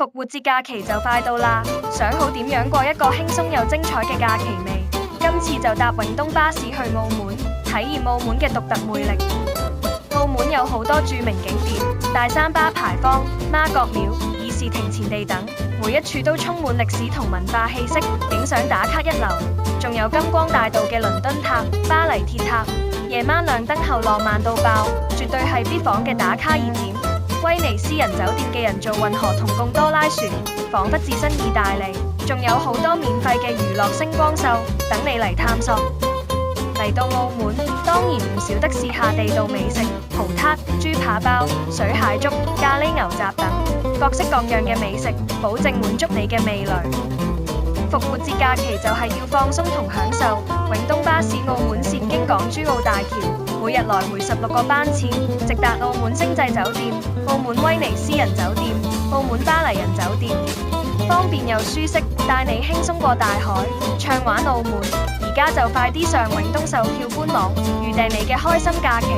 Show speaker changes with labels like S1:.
S1: 復活節假期就快到啦，想好點樣過一個輕鬆又精彩嘅假期未？今次就搭永東巴士去澳門，體驗澳門嘅獨特魅力。澳門有好多著名景點，大三巴牌坊、媽閣廟、議事亭前地等，每一處都充滿歷史同文化氣息，影相打卡一流。仲有金光大道嘅倫敦塔、巴黎鐵塔，夜晚亮燈後浪漫到爆，絕對係必訪嘅打卡熱點。威尼斯人酒店嘅人造運河同貢多拉船，仿佛置身意大利。仲有好多免費嘅娛樂星光秀等你嚟探索。嚟到澳門，當然唔少得試下地道美食，葡撻、豬扒包、水蟹粥、咖喱牛雜等，各式各樣嘅美食，保證滿足你嘅味蕾。復活節假期就係要放鬆同享受，永東巴士澳門線經港珠澳大橋，每日來回16個班次，直達澳門星際酒店、澳門威尼斯人酒店、澳門巴黎人酒店，方便又舒適，帶你輕鬆過大海，暢玩澳門。而家就快啲上永東售票官網，預訂你嘅開心假期。